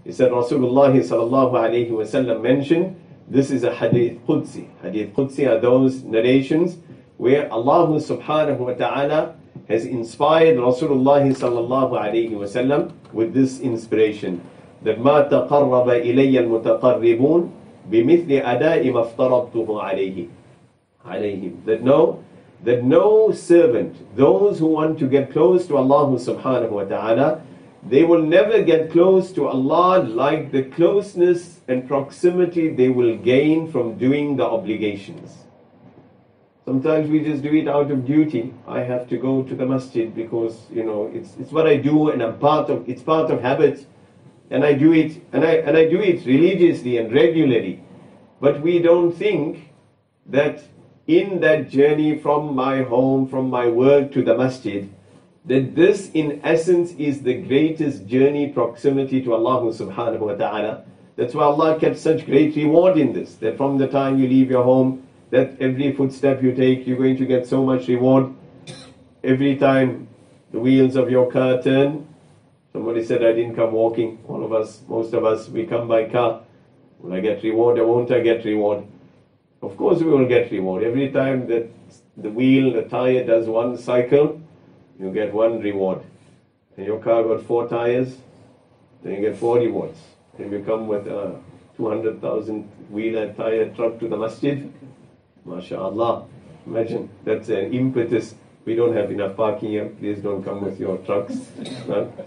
He said Rasulullah sallallahu alayhi wasallam mentioned, this is a hadith Qudsi. Hadith Qudsi are those narrations where Allah subhanahu wa ta'ala has inspired Rasulullah sallallahu alayhi wasallam with this inspiration, that ما تقرب إلي المتقربون بمثل أداء ما افترضته عليهم. That no servant, those who want to get close to Allah subhanahu wa ta'ala, they will never get close to Allah like the closeness and proximity they will gain from doing the obligations. Sometimes we just do it out of duty. I have to go to the masjid because, it's what I do, and it's part of habit, and I do it, and I do it religiously and regularly. But we don't think that in that journey from my home, from my work to the masjid, that this in essence is the greatest journey proximity to Allah subhanahu wa ta'ala. That's why Allah kept such great reward in this, that from the time you leave your home, that every footstep you take, you're going to get so much reward. Every time the wheels of your car turn, somebody said, I didn't come walking. All of us, most of us, we come by car. Will I get reward or won't I get reward? Of course we will get reward. Every time that the wheel, the tire does one cycle, you get one reward. And your car got 4 tires, then you get 4 rewards. Then you come with a 200,000 wheeler tire truck to the masjid. MashaAllah. Imagine, that's an impetus. We don't have enough parking here, please don't come with your trucks.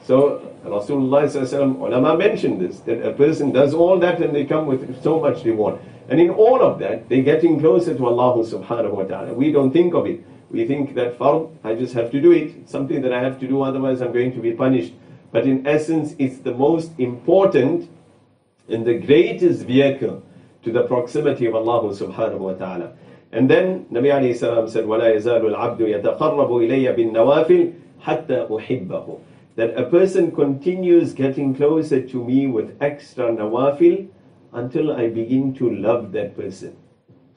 So Rasulullah sallallahu ulama mentioned this, that a person does all that and they come with so much reward. And in all of that, they're getting closer to Allah subhanahu wa ta'ala. We don't think of it. We think that fard, I just have to do it. It's something that I have to do, otherwise I'm going to be punished. But in essence, it's the most important and the greatest vehicle to the proximity of Allah subhanahu wa ta'ala. And then Nabi alayhi salam said, وَلَا يَزَالُ الْعَبْدُ يَتَقَرَّبُ إِلَيَّ بِالنَّوَافِلِ حَتَّى أُحِبَّهُ. That a person continues getting closer to me with extra nawafil until I begin to love that person.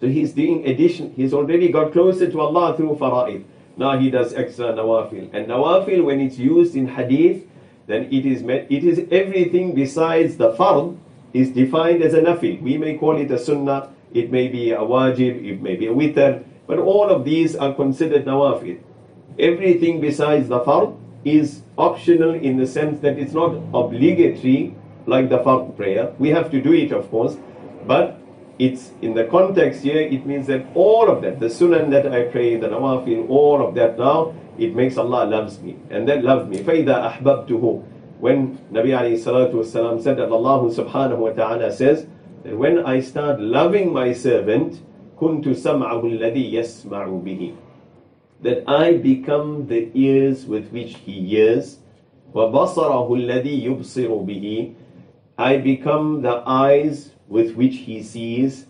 So he's doing addition. He's already got closer to Allah through fara'id. Now he does extra nawafil. And nawafil, when it's used in hadith, then it is everything besides the fard is defined as a nafil. We may call it a sunnah, it may be a wajib, it may be a witr, but all of these are considered nawafil. Everything besides the fard is optional in the sense that it's not obligatory like the fard prayer. We have to do it, of course, but it's in the context here, it means that all of that, the sunan that I pray, the nawafil, all of that now, it makes Allah loves me, and then love me. فَإِذَا أَحْبَبْتُهُ. When Nabi alayhi salatu wasalam said that Allah subhanahu wa ta'ala says that when I start loving my servant, كُنْتُ سَمْعَهُ الَّذِي يَسْمَعُ بِهِ. That I become the ears with which he hears, وَبَصَرَهُ الَّذِي يُبْصِرُ بِهِ. I become the eyes with which he sees,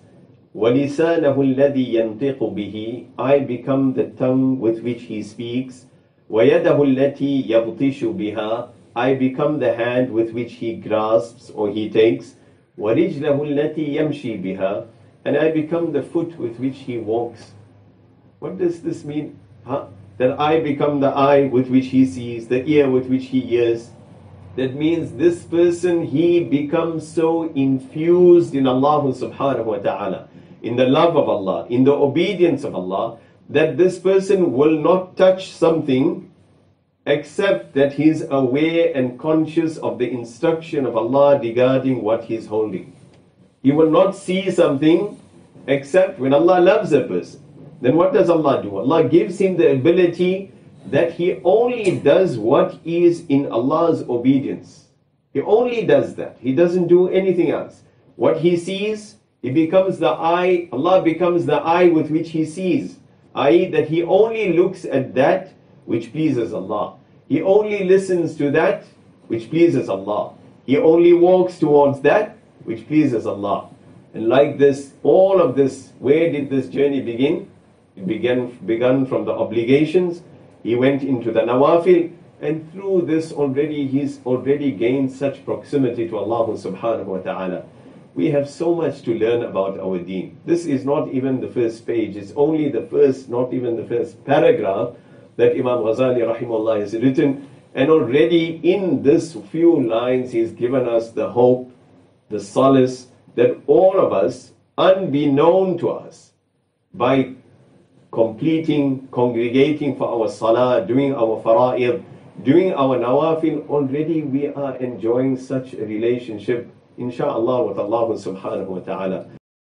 وَلِسَانَهُ الَّذِي يَنْطِقُ بِهِ. I become the tongue with which he speaks, وَيَدَهُ الَّتِي يَبْطِشُ بِهَا. I become the hand with which he grasps or he takes, وَرِجْلَهُ الَّتِي يَمْشِي بِهَا. And I become the foot with which he walks. What does this mean? That I become the eye with which he sees, the ear with which he hears. That means this person, he becomes so infused in Allah subhanahu wa ta'ala, in the love of Allah, in the obedience of Allah, that this person will not touch something except that he is aware and conscious of the instruction of Allah regarding what he is holding. He will not see something except when Allah loves a person. Then what does Allah do? Allah gives him the ability that he only does what is in Allah's obedience. He only does that. He doesn't do anything else. What he sees, he becomes the eye, Allah becomes the eye with which he sees. I.e. that he only looks at that which pleases Allah. He only listens to that which pleases Allah. He only walks towards that which pleases Allah. And like this, all of this, where did this journey begin? It began from the obligations. He went into the nawafil, and through this he's already gained such proximity to Allah subhanahu wa ta'ala. We have so much to learn about our deen. This is not even the first page, it's only the first, not even the first paragraph that Imam Ghazali rahimahullah has written. And already in this few lines, He's given us the hope, the solace that all of us, unbeknown to us, by completing, congregating for our salah, doing our fara'id, doing our nawafil, already we are enjoying such a relationship, insha'Allah, with Allah subhanahu wa ta'ala.